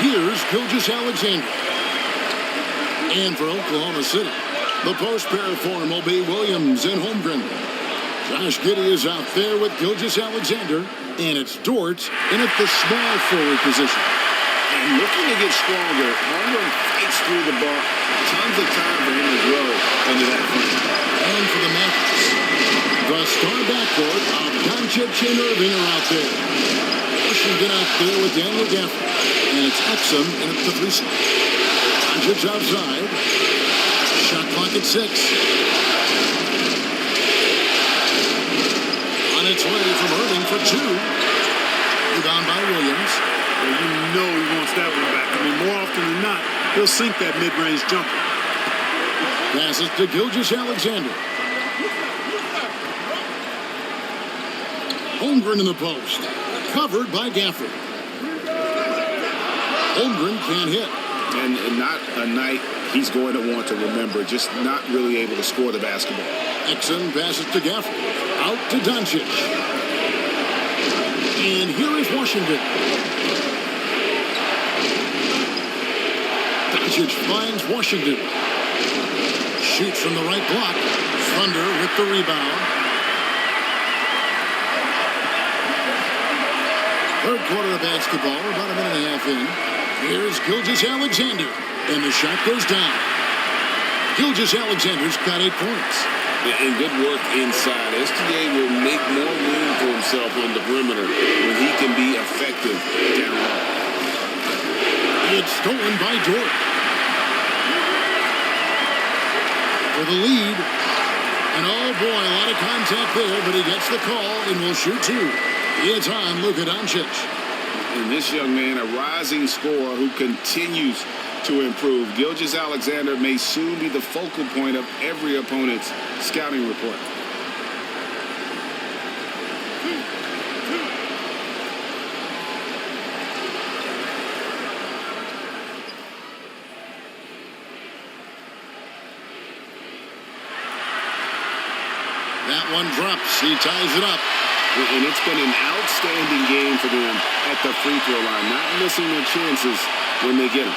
Here's Gilgeous-Alexander. And for Oklahoma City, the post pair form will be Williams and Holmgren. Josh Giddey is out there with Gilgeous-Alexander, and it's Dort in at the small forward position. And looking to get stronger, Holmgren fights through the ball. Tons of time for him to grow into that frame. And for the Mavericks, the star backcourt of Doncic and Irving are out there. Washington out there with Daniel Gafford, and it's Exum in at the 3 slot. Doncic outside. Shot clock at 6. On its way from Irving for 2. Rebound by Williams. Well, you know he wants that one back. I mean, more often than not, he'll sink that mid-range jumper. Passes to Gilgeous-Alexander. Holmgren in the post. Covered by Gafford. Holmgren can't hit. And not a night he's going to want to remember. Just not really able to score the basketball. Exum passes to Gafford. Out to Doncic. And here is Washington. Doncic finds Washington. Shoots from the right block. Thunder with the rebound. Third quarter of basketball, about a minute and a half in. Here's Gilgeous-Alexander, and the shot goes down. Gilgeous-Alexander's got 8 points. And good work inside. SGA will make more room for himself on the perimeter when he can be effective down low. It's stolen by Dort. For the lead. And oh boy, a lot of contact there, but he gets the call and will shoot 2. It's on Luka Doncic. And this young man, a rising scorer who continues to improve. Gilgeous-Alexander may soon be the focal point of every opponent's scouting report. That one drops. He ties it up. And it's been an outstanding game for them at the free throw line. Not missing their chances when they get them.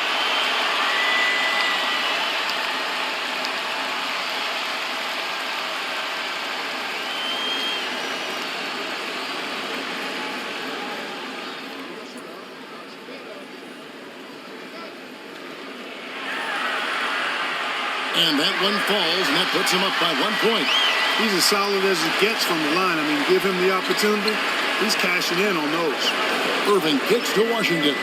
And that one falls, and that puts him up by 1 point. He's as solid as it gets from the line. I mean, give him the opportunity. He's cashing in on those. Irving kicks to Washington.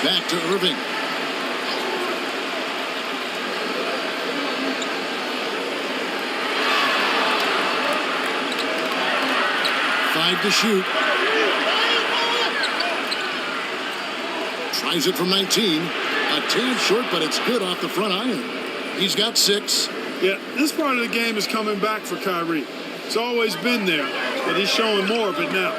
Back to Irving. Five to shoot. Tries it from 19. A tad short, but it's good off the front iron. He's got 6. Yeah, this part of the game is coming back for Kyrie. It's always been there, but he's showing more of it now.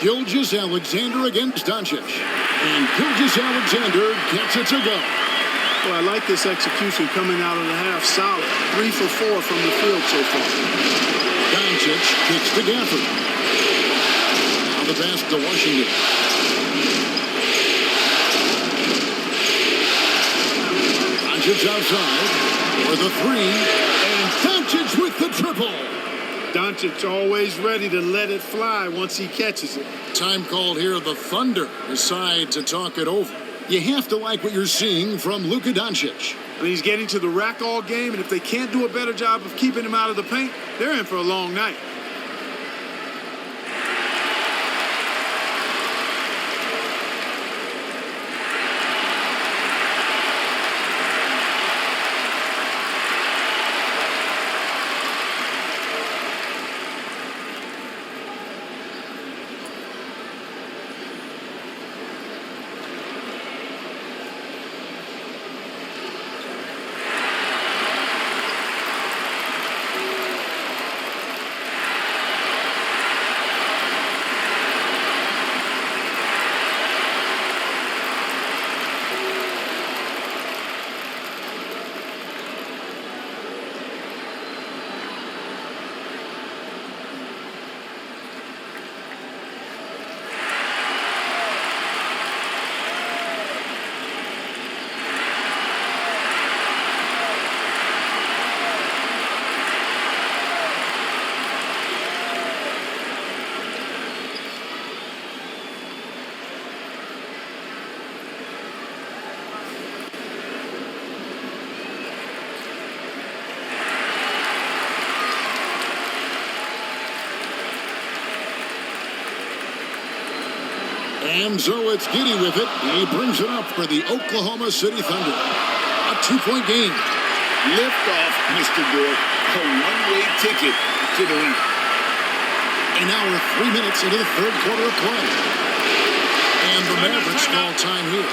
Gilgeous-Alexander against Doncic. And Gilgeous-Alexander gets it to go. Well, I like this execution coming out of the half solid. 3 for 4 from the field so far. Doncic kicks to Gafford. Now the pass to Washington. Doncic outside for the 3. And Doncic with the triple. Doncic always ready to let it fly once he catches it. Time called here. The Thunder decide to talk it over. You have to like what you're seeing from Luka Doncic. I mean, he's getting to the rack all game, and if they can't do a better job of keeping him out of the paint, they're in for a long night. And so it's Giddy with it. He brings it up for the Oklahoma City Thunder. A 2-point game. Lift off, Mr. Dort. A one-way ticket to the lead. And now we're 3 minutes into the third quarter of play. And the Mavericks call time here.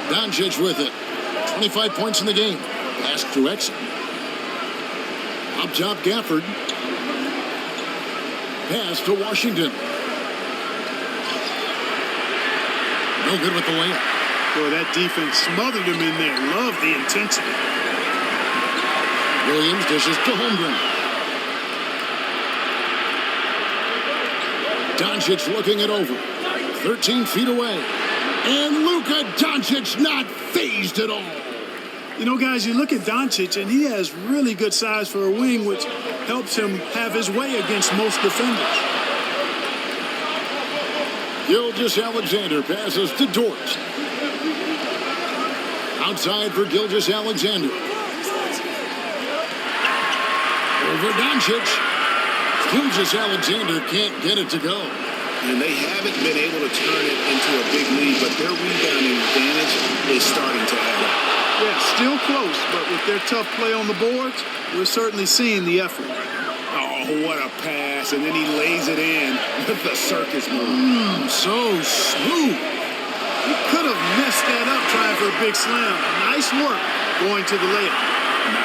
Doncic with it. 25 points in the game. Pass to Exum. Up top, Gafford. Pass to Washington. No good with the layup. Boy, that defense smothered him in there. Love the intensity. Williams dishes to Holmgren. Doncic looking it over. 13 feet away. And Luka Doncic not phased at all. You know, guys, you look at Doncic, and he has really good size for a wing, which helps him have his way against most defenders. Gilgeous-Alexander passes to Dort. Outside for Gilgeous-Alexander. Over Doncic. Gilgeous-Alexander can't get it to go. And they haven't been able to turn it into a big lead, but their rebounding advantage is starting to add up. Yeah, still close, but with their tough play on the boards, we're certainly seeing the effort. Oh, what a pass, and then he lays it in with the circus move. So smooth. He could have messed that up trying for a big slam. Nice work going to the layup.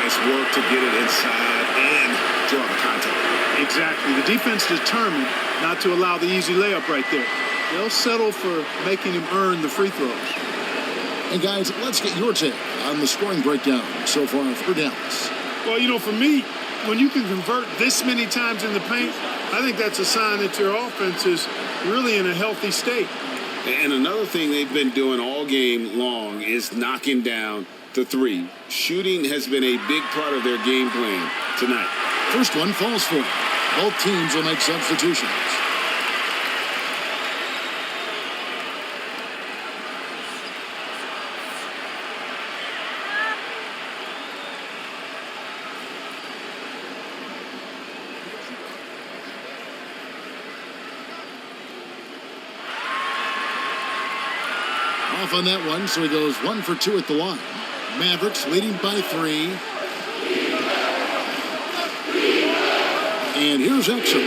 Nice work to get it inside and draw the contact. Exactly. The defense determined not to allow the easy layup right there. They'll settle for making him earn the free throws. And guys, let's get your take on the scoring breakdown so far for Dallas. Well, you know, for me, when you can convert this many times in the paint, I think that's a sign that your offense is really in a healthy state. And another thing they've been doing all game long is knocking down the three. Shooting has been a big part of their game plan tonight. First one falls for. Both teams will make substitutions. Off on that one, so he goes 1 for 2 at the line. Mavericks leading by 3. And here's Exum.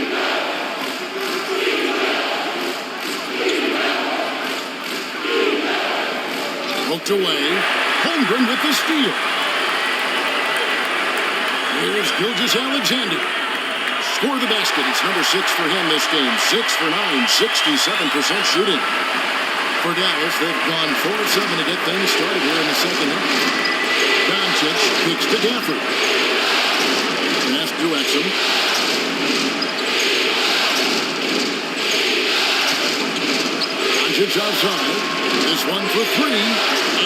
Poked away. Holmgren with the steal. Here's Gilgeous-Alexander. Score the basket. It's number 6 for him this game. 6 for 9, 67% shooting. For Dallas, they've gone 4 of 7 to get things started here in the second half. Doncic kicks to Gafford. Pass to Exum. Doncic outside. This one for 3.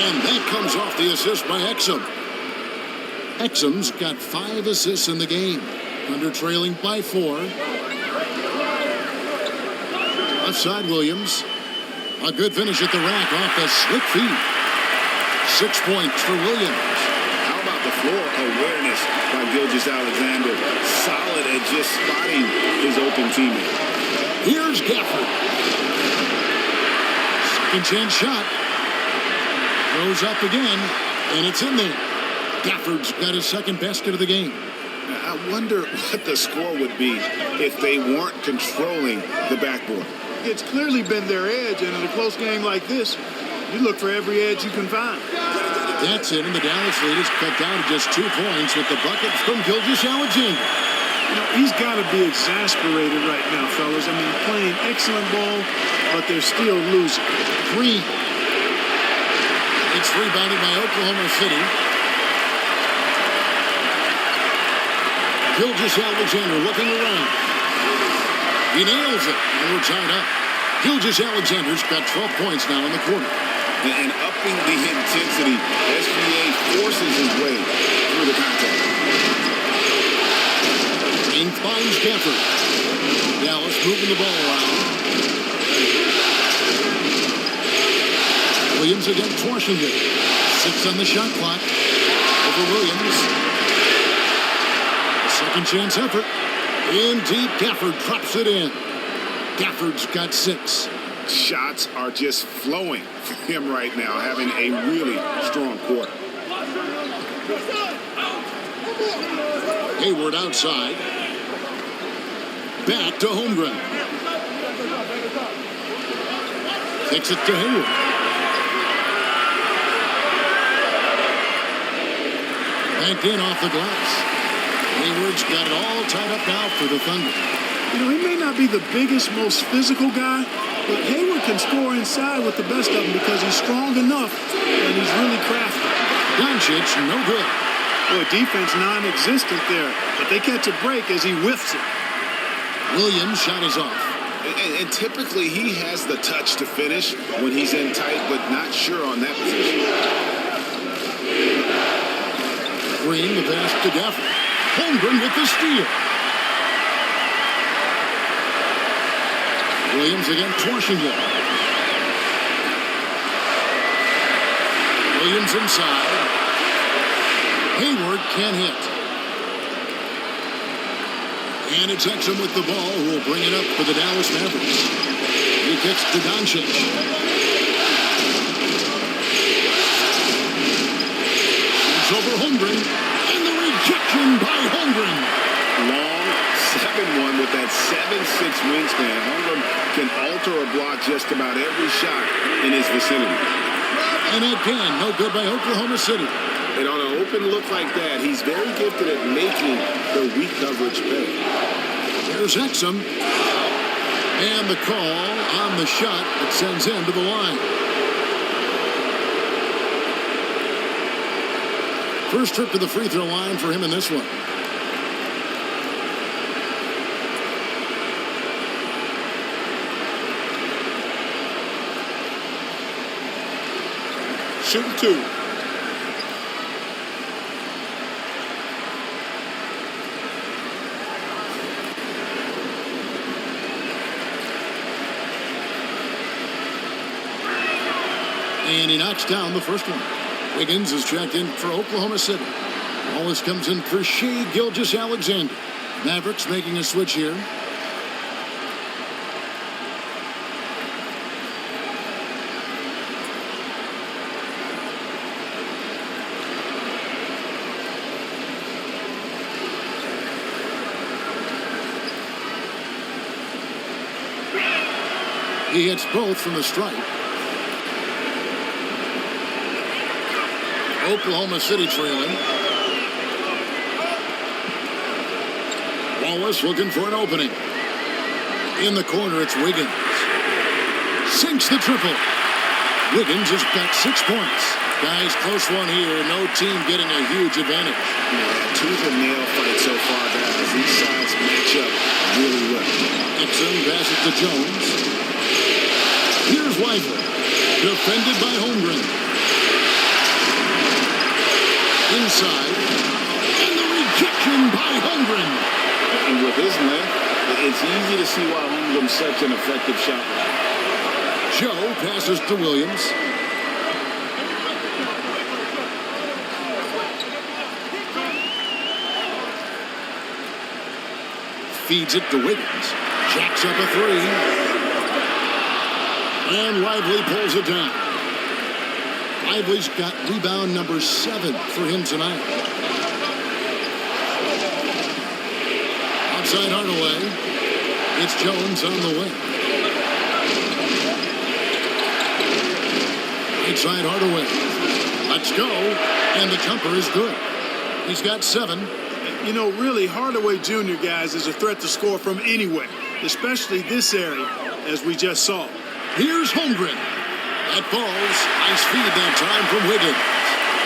And that comes off the assist by Exum. Exum's got 5 assists in the game. Under trailing by 4. Left side, Williams. A good finish at the rack off the slick feed. 6 points for Williams. How about the floor awareness by Gilgeous-Alexander? Solid at just spotting his open teammate. Here's Gafford. Second chance shot. Throws up again, and it's in there. Gafford's got his second basket of the game. I wonder what the score would be if they weren't controlling the backboard. It's clearly been their edge, and in a close game like this, you look for every edge you can find. That's it, and the Dallas lead is cut down to just 2 points with the bucket from Gilgeous-Alexander. You know, he's got to be exasperated right now, fellas. I mean, playing excellent ball, but they're still losing. Green. It's rebounded by Oklahoma City. Gilgeous-Alexander looking around. He nails it, and we're tied up. Gilgeous-Alexander's got 12 points now in the quarter. And upping the intensity, SGA forces his way through the contact. Green finds Gafford. Dallas moving the ball around. Williams against Washington. 6 on the shot clock. Over Williams. Second chance effort. In deep, Gafford drops it in. Gafford's got 6. Shots are just flowing for him right now, having a really strong quarter. Hayward outside. Back to Holmgren. Takes it to Hayward. Banked in off the glass. Hayward's got it all tied up now for the Thunder. You know, he may not be the biggest, most physical guy, but Hayward can score inside with the best of them because he's strong enough and he's really crafty. Doncic, no good. Boy, defense non-existent there, but they catch a break as he whiffs it. Williams' shot is off. And typically he has the touch to finish when he's in tight, but not sure on that position. Green, the pass to Gafford. Holmgren with the steal. Williams against Washington. Williams inside. Hayward can't hit. And it's Exum with the ball, who will bring it up for the Dallas Mavericks. He kicks to Doncic. It's over Holmgren. And the rejection by Holmgren. Long 7-1 with that 7'6" wingspan. Holmgren can alter or block just about every shot in his vicinity. And again, no good by Oklahoma City. And on an open look like that, he's very gifted at making the weak coverage pay. There's Exum. And the call on the shot that sends him to the line. First trip to the free throw line for him in this one. Shooting 2. And he knocks down the first one. Wiggins is checked in for Oklahoma City. All this comes in for Shai Gilgeous-Alexander. Mavericks making a switch here. He hits both from the stripe. Oklahoma City trailing. Wallace looking for an opening. In the corner, it's Wiggins. Sinks the triple. Wiggins has got 6 points. Guys, close one here. No team getting a huge advantage. Yeah, tooth and nail fight so far, guys. These sides match up really well. Exum passes to Jones. Here's Weigel. Defended by Holmgren. Inside. question by Holmgren. And with his length, it's easy to see why Holmgren's such an effective shot. Joe passes to Williams. Feeds it to Wiggins. Jacks up a three. And Lively pulls it down. Lively's got rebound number 7 for him tonight. Outside Hardaway. It's Jones on the wing. Inside Hardaway. Let's go. And the jumper is good. He's got 7. You know, really, Hardaway Jr., guys, is a threat to score from anywhere, especially this area, as we just saw. Here's Holmgren. That falls. Nice feed that time from Wiggins.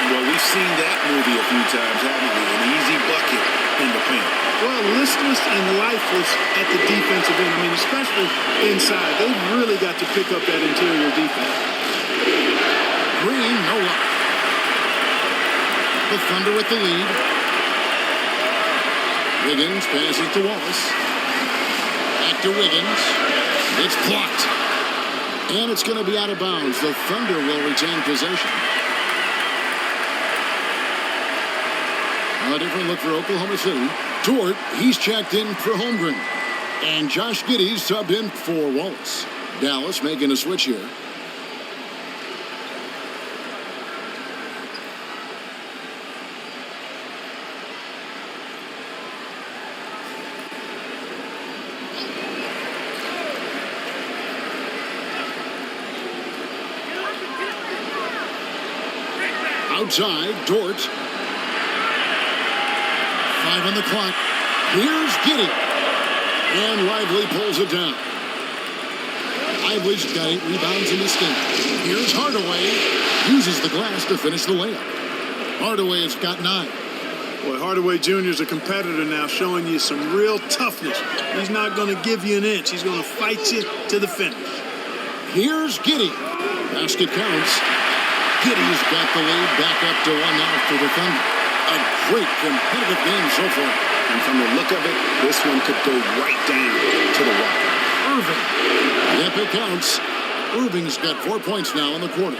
Well, we've seen that movie a few times, haven't we? An easy bucket in the paint. Well, listless and lifeless at the defensive end. I mean, especially inside. They've really got to pick up that interior defense. Green, no luck. The Thunder with the lead. Wiggins passes to Wallace. Back to Wiggins. It's blocked. And it's going to be out of bounds. The Thunder will retain possession. A different look for Oklahoma City. Dort, he's checked in for Holmgren. And Josh Giddey's subbed in for Wallace. Dallas making a switch here. Outside, Dort. 5 on the clock. Here's Giddey. And Lively pulls it down. Lively's got 8 rebounds in this game. Here's Hardaway. Uses the glass to finish the layup. Hardaway has got 9. Boy, Hardaway Jr. is a competitor now, showing you some real toughness. He's not going to give you an inch. He's going to fight you to the finish. Here's Giddey. Basket counts. Giddey's got the lead back up to 1 now for the Thunder. A great competitive game so far. And from the look of it, this one could go right down to the wire. Irving. Yep, it counts. Irving's got 4 points now in the quarter.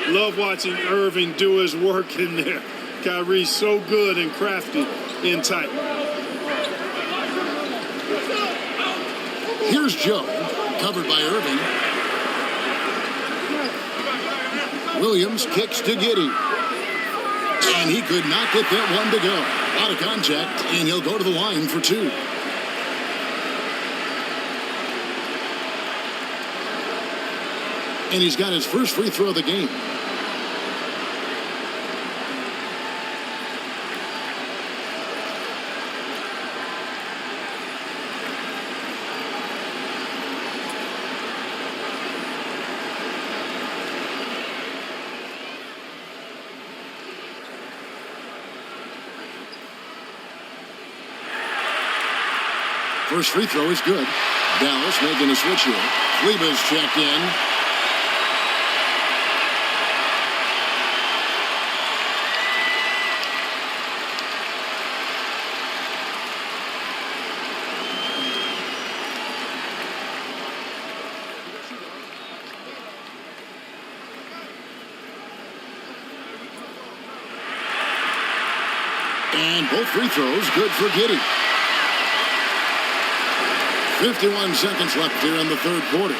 Love watching Irving do his work in there. Kyrie's so good and crafty in tight. Here's Joe, covered by Irving. Williams kicks to Giddey. And he could not get that one to go. Out of contact, and he'll go to the line for 2. And he's got his first free throw of the game. First free throw is good. Dallas making a switch here. Kleba's checked in. And both free throws good for Giddey. 51 seconds left here in the third quarter.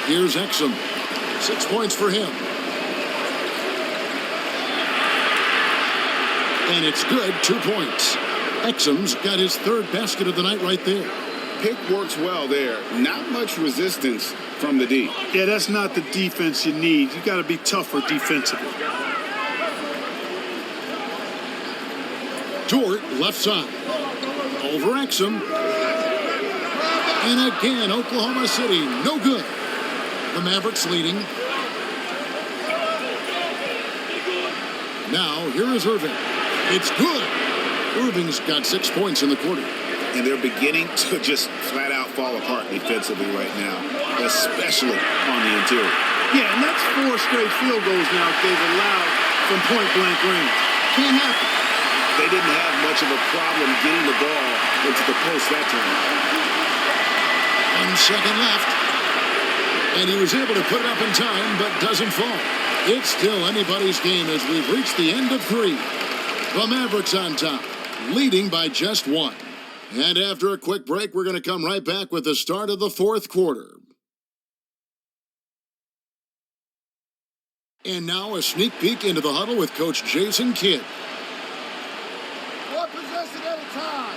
Here's Exum. 6 points for him. And it's good, 2 points. Exum's got his third basket of the night right there. Pick works well there. Not much resistance from the D. Yeah, that's not the defense you need. You got to be tougher defensively. Dort, left side. Over Exum. And again, Oklahoma City, no good. The Mavericks leading. Now, here is Irving. It's good. Irving's got 6 points in the quarter. And they're beginning to just flat out fall apart defensively right now, especially on the interior. Yeah, and that's 4 straight field goals now they've allowed from point-blank range. Can't happen. They didn't have much of a problem getting the ball into the post that time. 1 second left. And he was able to put it up in time, but doesn't fall. It's still anybody's game as we've reached the end of 3. The Mavericks on top, leading by just 1. And after a quick break, we're going to come right back with the start of the 4th quarter. And now a sneak peek into the huddle with Coach Jason Kidd. One possession at a time.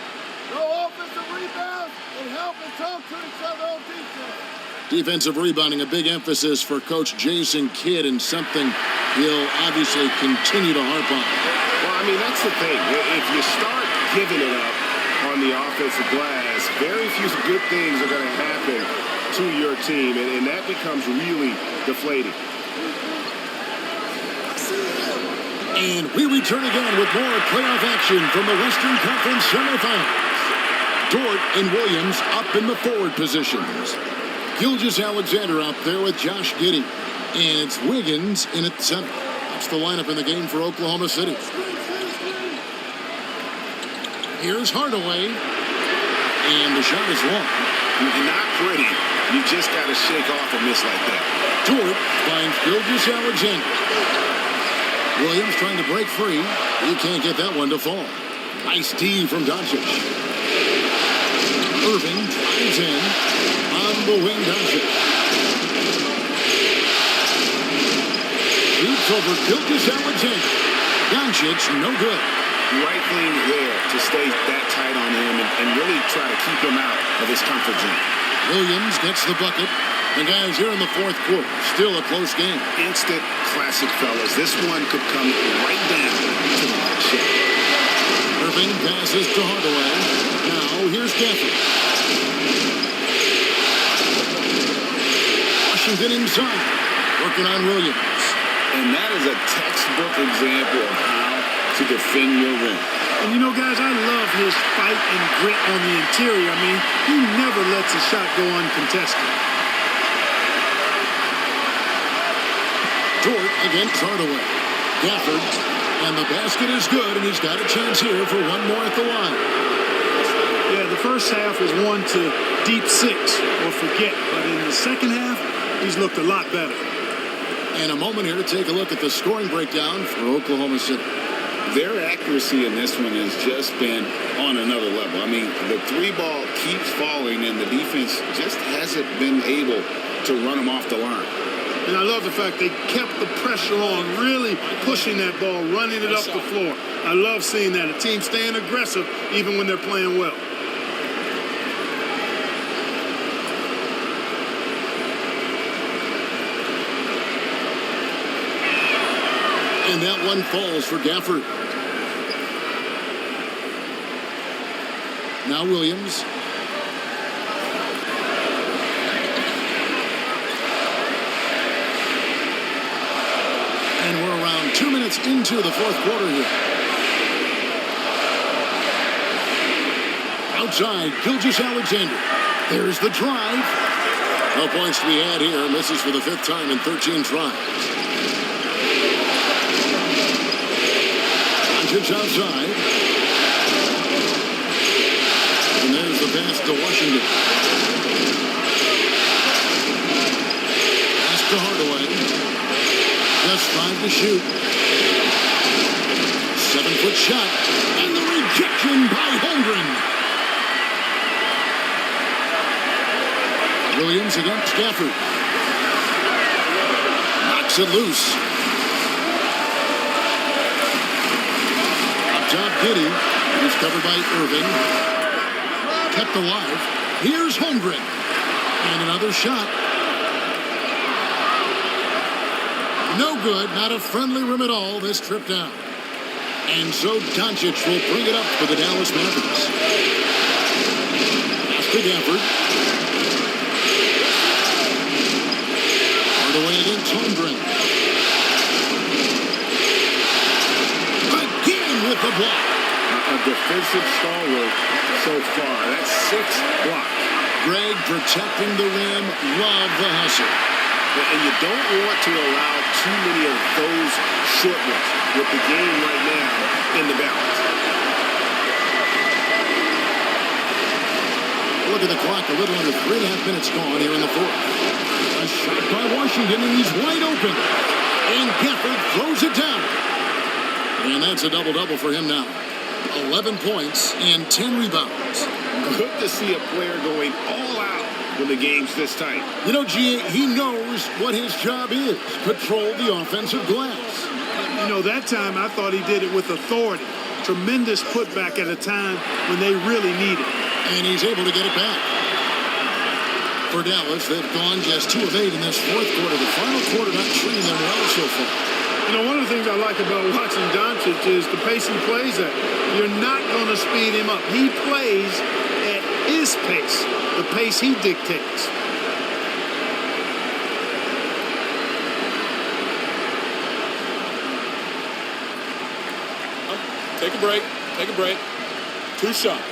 No offensive rebounds and help and talk to each other on defense. Defensive rebounding, a big emphasis for Coach Jason Kidd, and something he'll obviously continue to harp on. Well, I mean, that's the thing. If you start giving it up on the offensive glass, very few good things are going to happen to your team, and that becomes really deflating. And we return again with more playoff action from the Western Conference Semifinals. Dort and Williams up in the forward positions. Gilgeous-Alexander out there with Josh Giddey. And it's Wiggins in at center. That's the lineup in the game for Oklahoma City. Here's Hardaway. And the shot is long. Not pretty. You just got to shake off a miss like that. Dort finds Gilgeous-Alexander. Williams trying to break free. He can't get that one to fall. Nice D from Doncic. Irving drives in. On the wing, Doncic. Shoots over Gilgeous-Alexander. Doncic, no good. Right thing there to stay that tight on him and really try to keep him out of his comfort zone. Williams gets the bucket. The guys here in the 4th quarter. Still a close game. Instant classic, fellas. This one could come right down to the last shot. Irving passes to Hardaway. Now here's Gafford. Washington inside. Working on Williams. And that is a textbook example of how to defend your rim. And you know, guys, I love his fight and grit on the interior. I mean, he never lets a shot go uncontested. Dort against Hardaway. Gafford. And the basket is good, and he's got a chance here for one more at the line. Yeah, the first half was 1 to deep 6 or forget. But in the second half, he's looked a lot better. And a moment here to take a look at the scoring breakdown for Oklahoma City. Their accuracy in this one has just been on another level. I mean, the 3-ball keeps falling, and the defense just hasn't been able to run them off the line. And I love the fact they kept the pressure on, really pushing that ball, running it up the floor. I love seeing that. A team staying aggressive even when they're playing well. And that one falls for Gafford. Now Williams. And we're around 2 minutes into the 4th quarter here. Outside, Gilgeous-Alexander. There's the drive. No points to be had here. Misses for the 5th time in 13 tries. Doncic outside. And there's the pass to Washington. Pass to Hardaway. Just 5 to shoot. 7-foot shot. And the rejection by Holmgren. Williams against Gafford. Knocks it loose. Up top, Giddey. He's covered by Irving. Kept alive. Here's Holmgren. And another shot. No good, not a friendly rim at all this trip down. And so Doncic will bring it up for the Dallas Mavericks. Pass to Gafford. Hardaway against Holmgren. Again with the block. A defensive stalwart so far. That's 6 blocks. Greg protecting the rim. Love the hustle. And you don't want to allow too many of those short ones with the game right now in the balance. Look at the clock, a little under 3.5 minutes gone here in the fourth. A shot by Washington, and he's wide open. And Gafford throws it down. And that's a double-double for him now. 11 points and 10 rebounds. Good to see a player going all out when the game's this tight. You know, G, he knows what his job is. Patrol the offensive glass. You know, that time I thought he did it with authority. Tremendous putback at a time when they really need it. And he's able to get it back. For Dallas, they've gone just 2 of 8 in this fourth quarter. The final quarter not treating them well so far. You know, one of the things I like about watching Doncic is the pace he plays at. You're not going to speed him up. He plays at his pace, the pace he dictates. Take a break. Take a break. 2 shots.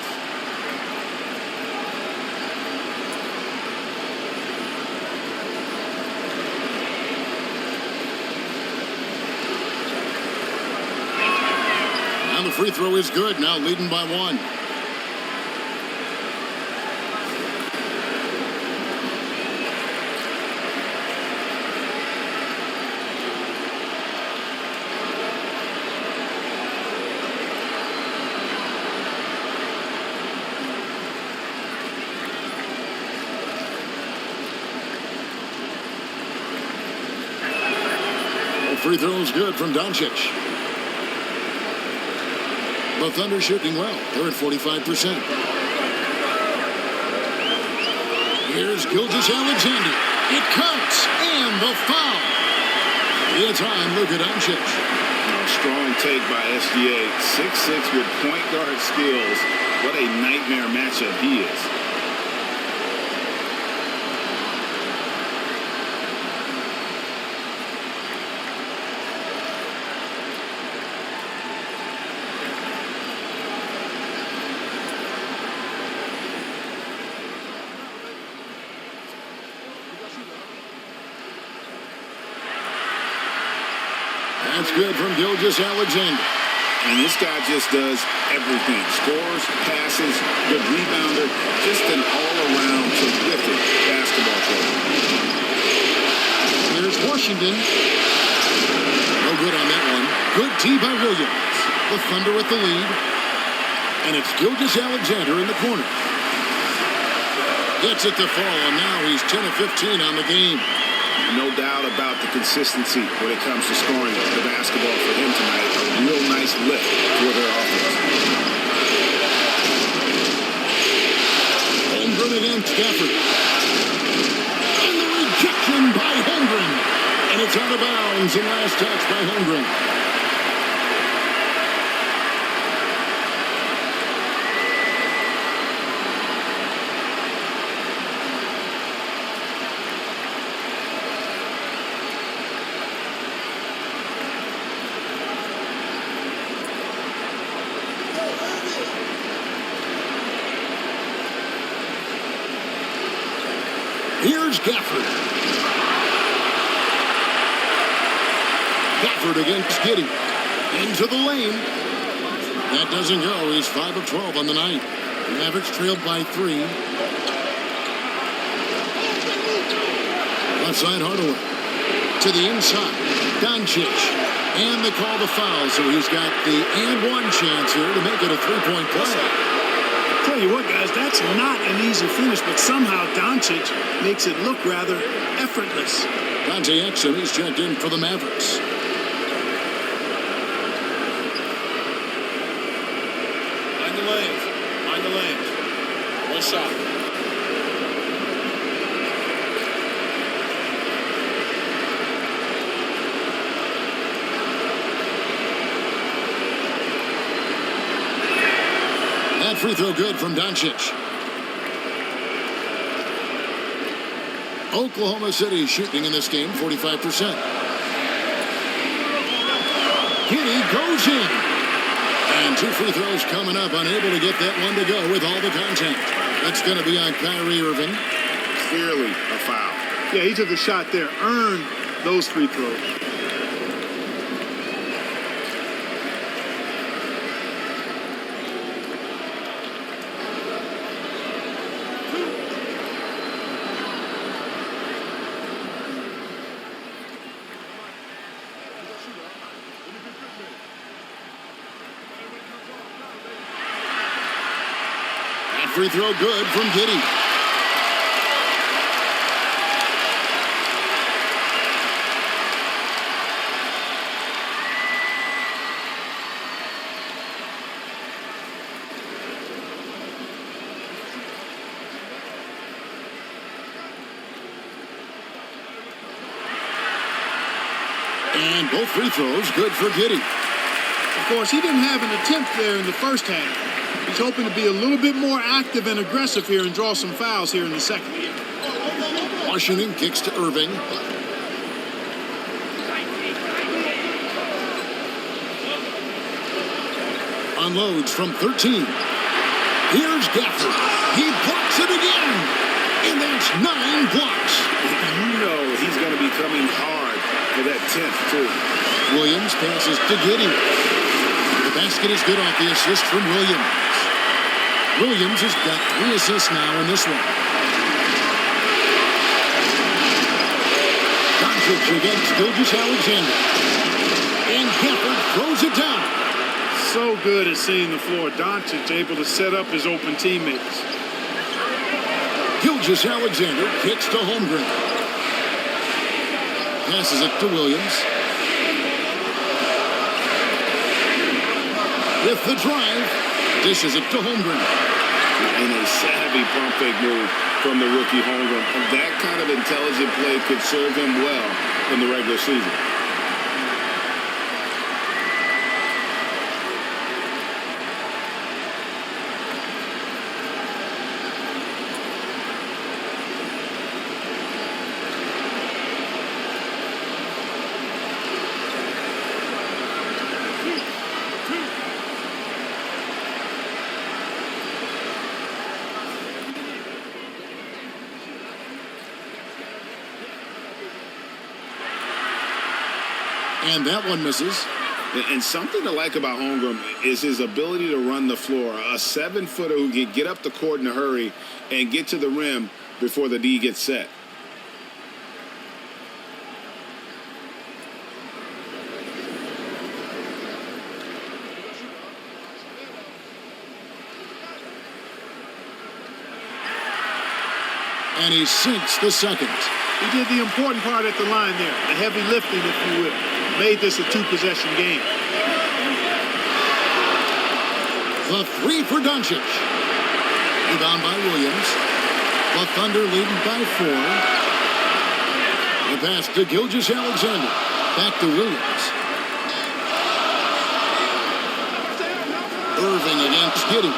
And the free throw is good. Now leading by 1. Free throw is good from Doncic. The Thunder shooting well. They're at 45%. Here's Gilgeous-Alexander. It counts. And the foul. It's on Luka Doncic. Strong take by SGA. 6'6" with point guard skills. What a nightmare matchup he is. That's good from Gilgeous-Alexander. And this guy just does everything. Scores, passes, good rebounder. Just an all-around terrific basketball player. Here's Washington. No good on that one. Good tee by Williams. The Thunder with the lead. And it's Gilgeous-Alexander in the corner. Gets it to fall, and now he's 10 of 15 on the game. No doubt about the consistency when it comes to scoring the basketball for him tonight. A real nice lift for their offense. Holmgren against Gafford. And the rejection by Holmgren. And it's out of bounds, and last touch by Holmgren. Here's Gafford. Gafford against Giddey. Into the lane. That doesn't go. He's 5 of 12 on the night. The Mavericks trailed by 3. Left side Hardaway. To the inside. Doncic. And they call the foul, so he's got the and one chance here to make it a 3-point play. Tell you what, guys, that's not an easy finish, but somehow Doncic makes it look rather effortless. Dante Exum is checked in for the Mavericks. Mind the lanes. Mind the lanes. 1 shot. That free throw good from Doncic. Oklahoma City shooting in this game 45%. Giddey goes in. And 2 free throws coming up. Unable to get that one to go with all the contact. That's going to be on Kyrie Irving. Clearly a foul. Yeah, he took a shot there, earned those free throws. That free throw good from Giddey. And both free throws good for Giddey. Of course, he didn't have an attempt there in the first half. He's hoping to be a little bit more active and aggressive here and draw some fouls here in the second. Washington kicks to Irving. Unloads from 13. Here's Gafford. He blocks it again. And that's 9 blocks. You know he's going to be coming hard for that 10th, too. Williams passes to Giddey. The basket is good off the assist from Williams. Williams has got 3 assists now in this one. Doncic against Gilgeous-Alexander. And Gafford throws it down. So good at seeing the floor. Doncic able to set up his open teammates. Gilgeous-Alexander kicks to Holmgren. Passes it to Williams. With the drive, dishes it to Holmgren. And a savvy pump fake move from the rookie Holmgren. And that kind of intelligent play could serve him well in the regular season. And that one misses. And something to like about Holmgren is his ability to run the floor. A 7-footer who can get up the court in a hurry and get to the rim before the D gets set. And he sinks the second. He did the important part at the line there, the heavy lifting, if you will. Made this a 2-possession game. The 3 for Doncic. Rebound by Williams. The Thunder leading by 4. The pass to Gilgeous-Alexander. Back to Williams. Irving against Giddey.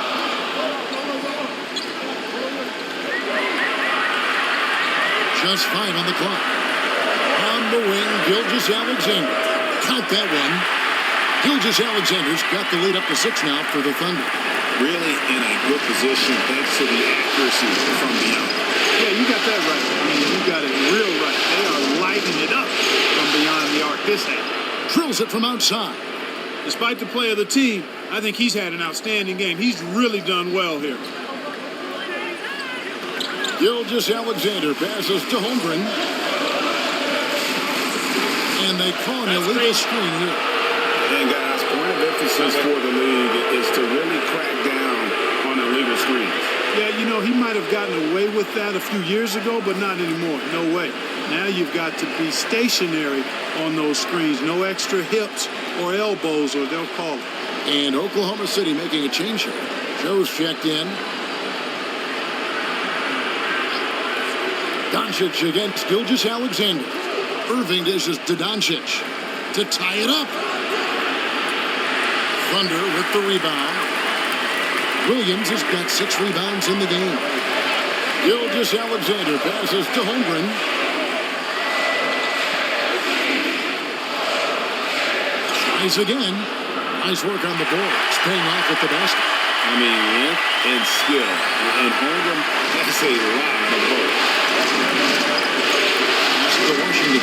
Just 5 on the clock. On the wing, Gilgeous-Alexander. Count that one. Gilgeous-Alexander's got the lead up to 6 now for the Thunder. Really in a good position thanks to the accuracy from beyond. Yeah, you got that right. I mean, you got it real right. They are lighting it up from beyond the arc this half. Drills it from outside. Despite the play of the team, I think he's had an outstanding game. He's really done well here. Gilgeous-Alexander passes to Holmgren. And they call an illegal screen here. And guys, point of emphasis for the league is to really crack down on illegal screens. Yeah, you know, he might have gotten away with that a few years ago, but not anymore. No way. Now you've got to be stationary on those screens. No extra hips or elbows, or they'll call it. And Oklahoma City making a change here. Joe's checked in. Doncic against Gilgeous-Alexander. Irving dishes to Doncic to tie it up. Thunder with the rebound. Williams has got 6 rebounds in the game. Gilgeous-Alexander passes to Holmgren. Tries again. Nice work on the boards. Paying off with the basket. I mean, length and skill. And Holmgren has a lot of both. to Washington.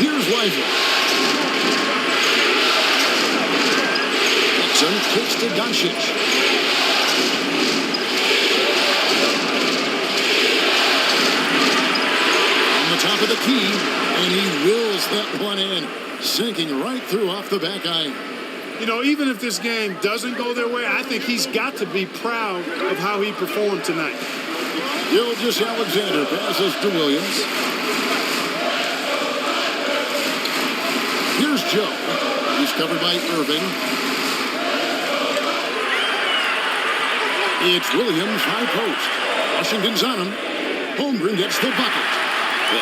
Here's Weisel. Exum kicks to Doncic. On the top of the key, and he wills that one in, sinking right through off the back iron. You know, even if this game doesn't go their way, I think he's got to be proud of how he performed tonight. Gilgeous-Alexander passes to Williams. Here's Joe. He's covered by Irving. It's Williams, high post. Washington's on him. Holmgren gets the bucket.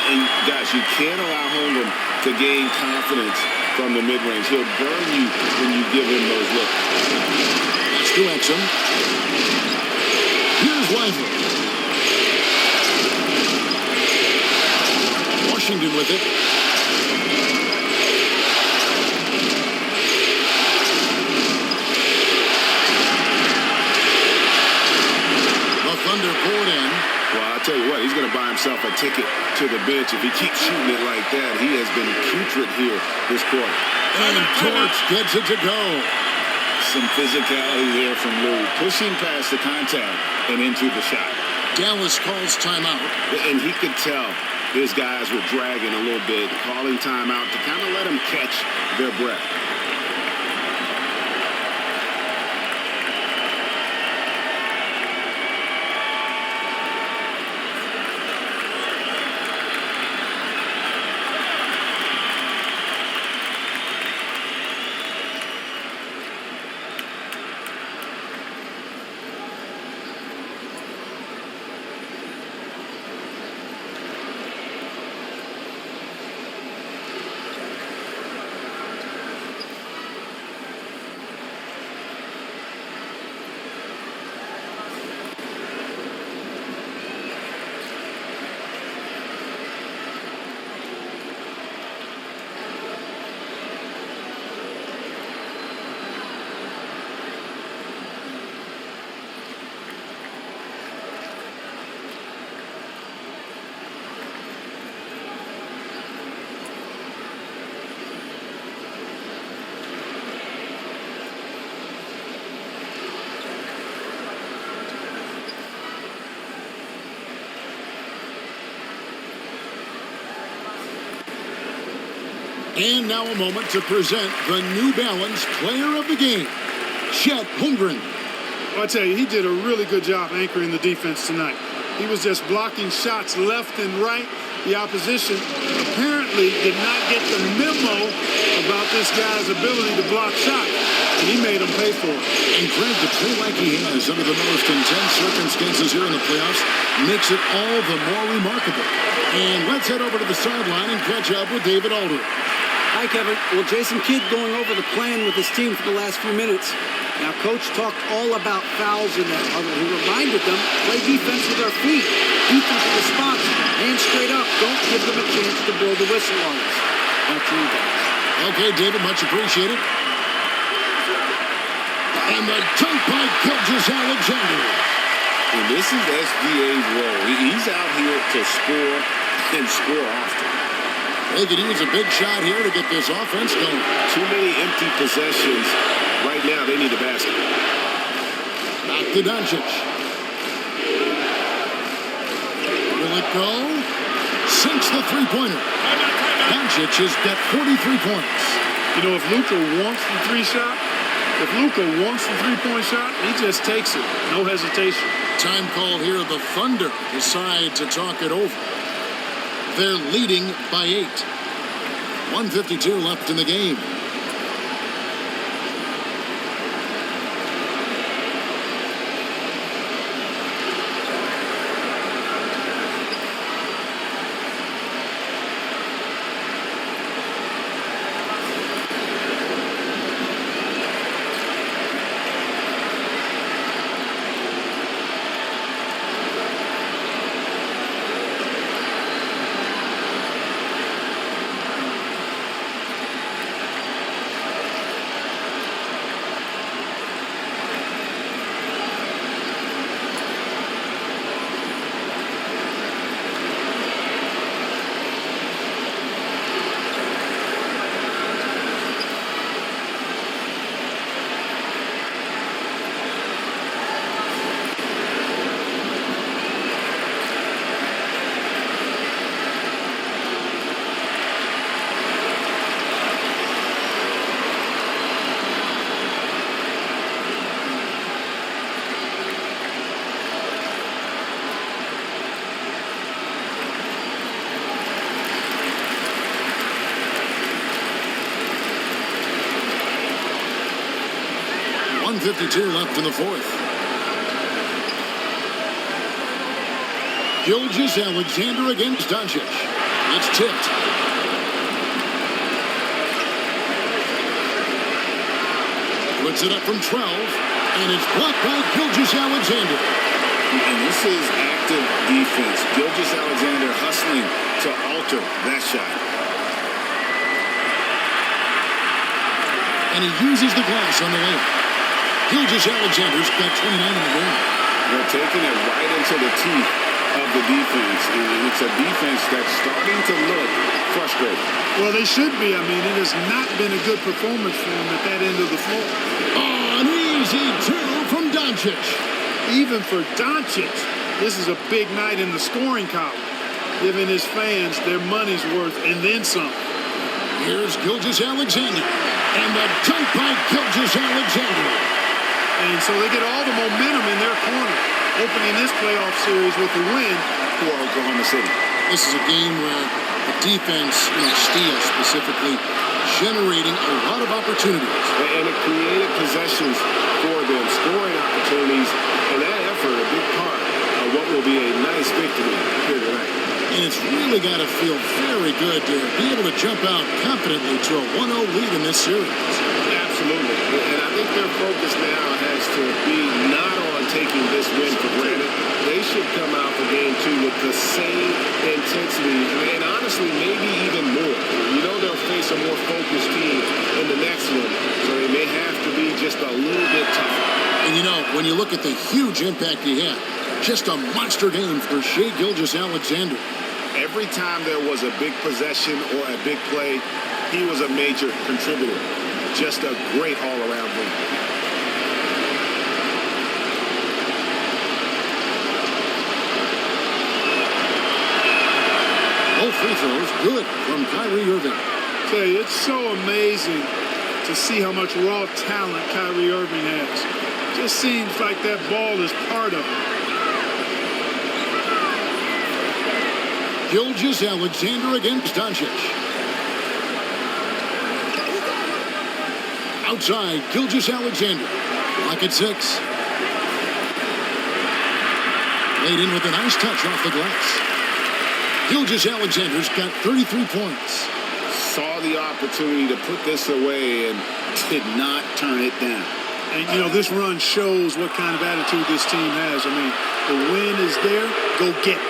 And guys, you can't allow Holmgren to gain confidence from the mid-range. He'll burn you when you give him those looks. That's to Exum. Here's Weisel. Washington with it. The Thunder poured in. Well, I'll tell you what, he's going to buy himself a ticket to the bench if he keeps shooting it like that. He has been putrid here this quarter. And Torch gets it to go. Some physicality there from Lou, pushing past the contact and into the shot. Dallas calls timeout. And he could tell his guys were dragging a little bit, calling timeout to kind of let them catch their breath. And now a moment to present the New Balance Player of the Game, Chet Holmgren. Well, I tell you, he did a really good job anchoring the defense tonight. He was just blocking shots left and right. The opposition apparently did not get the memo about this guy's ability to block shots, and he made them pay for it. And Greg, to play like he has under the most intense circumstances here in the playoffs makes it all the more remarkable. And let's head over to the sideline and catch up with David Aldridge. Hi, Kevin. Well, Jason Kidd going over the plan with his team for the last few minutes. Now, Coach talked all about fouls in that huddle. He reminded them, play defense with our feet. Beat them to the spots. Hands straight up. Don't give them a chance to blow the whistle on us. Back to you guys. Okay, David, much appreciated. And the dunk by Gilgeous-Alexander. And this is SGA's role. He's out here to score and score often. They could use a big shot here to get this offense going. Too many empty possessions. Right now, they need a basket. Back to Doncic. Will it go? Sinks the three-pointer. Doncic has got 43 points. You know, if Luka wants the three-point shot, he just takes it. No hesitation. Time called here. The Thunder decide to talk it over. They're leading by 8. 1:52 left in the game. 1:52 left in the fourth. Gilgeous-Alexander against Doncic. It's tipped. Puts it up from 12, and it's blocked by Gilgeous-Alexander. And this is active defense. Gilgeous-Alexander hustling to alter that shot. And he uses the glass on the layup. Gilgeous-Alexander's got 29 in the game. They're taking it right into the teeth of the defense. It's a defense that's starting to look frustrated. Well, they should be. I mean, it has not been a good performance for them at that end of the floor. Oh, an easy two from Doncic. Even for Doncic, this is a big night in the scoring column, giving his fans their money's worth and then some. Here's Gilgeous-Alexander, and the dunk by Gilgeous-Alexander. And so they get all the momentum in their corner, opening this playoff series with a win For Oklahoma City. This is a game where the defense, steals specifically, generating a lot of opportunities. And it created possessions for them, scoring opportunities, and that effort a big part of what will be a nice victory here tonight. And it's really got to feel very good to be able to jump out confidently to a 1-0 lead in this series. Absolutely. And I think their focus now has to be not on taking this win for granted. They should come out for game two with the same intensity and honestly maybe even more. They'll face a more focused team in the next one, so they may have to be just a little bit tougher. And when you look at the huge impact he had, just a monster game for Shai Gilgeous-Alexander. Every time there was a big possession or a big play, he was a major contributor. Just a great all-around leader. Both free throws good from Kyrie Irving. Tell you, it's so amazing to see how much raw talent Kyrie Irving has. Just seems like that ball is part of it. Gilgeous-Alexander against Doncic. Outside, Gilgeous-Alexander. Lock at 6. Laid in with a nice touch off the glass. Gilgeous-Alexander's got 33 points. Saw the opportunity to put this away and did not turn it down. And, this run shows what kind of attitude this team has. I mean, the win is there. Go get it.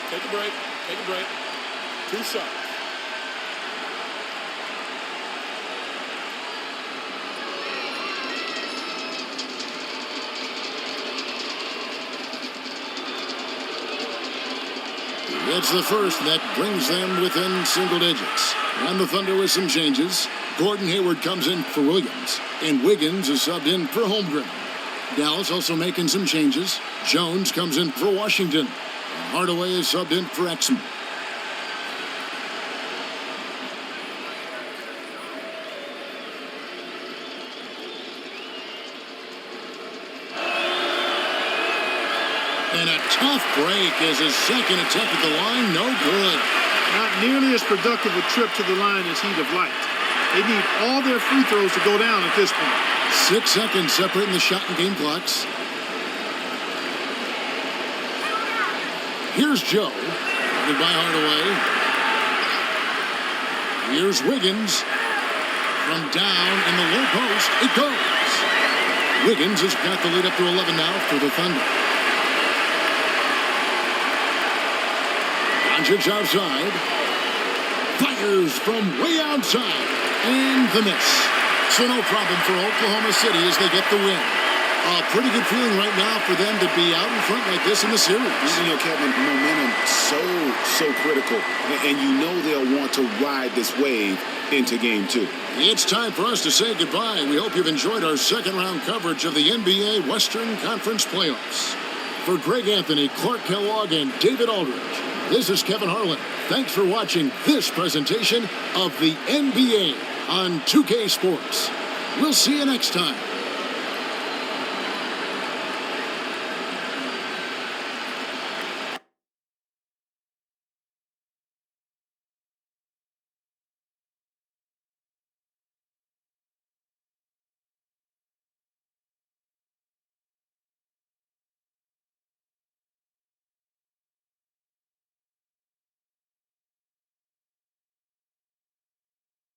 Take a break. Take a break. 2 shots. It's the first that brings them within single digits. And the Thunder with some changes. Gordon Hayward comes in for Williams, and Wiggins is subbed in for Holmgren. Dallas also making some changes. Jones comes in for Washington. Hardaway is subbed in for Exum. And a tough break as his second attempt at the line, no good. Not nearly as productive a trip to the line as he'd have liked. They need all their free throws to go down at this point. 6 seconds separating the shot and game clocks. Here's Joe. Goodbye, Hardaway. Here's Wiggins. From down in the low post, it goes. Wiggins has got the lead up to 11 now for the Thunder. Doncic outside. Fires from way outside. And the miss. So no problem for Oklahoma City as they get the win. A pretty good feeling right now for them to be out in front like this in the series. Kevin, momentum so critical. And they'll want to ride this wave into game 2. It's time for us to say goodbye. We hope you've enjoyed our second round coverage of the NBA Western Conference Playoffs. For Greg Anthony, Clark Kellogg, and David Aldridge, This is Kevin Harlan. Thanks for watching this presentation of the NBA on 2K Sports. We'll see you next time.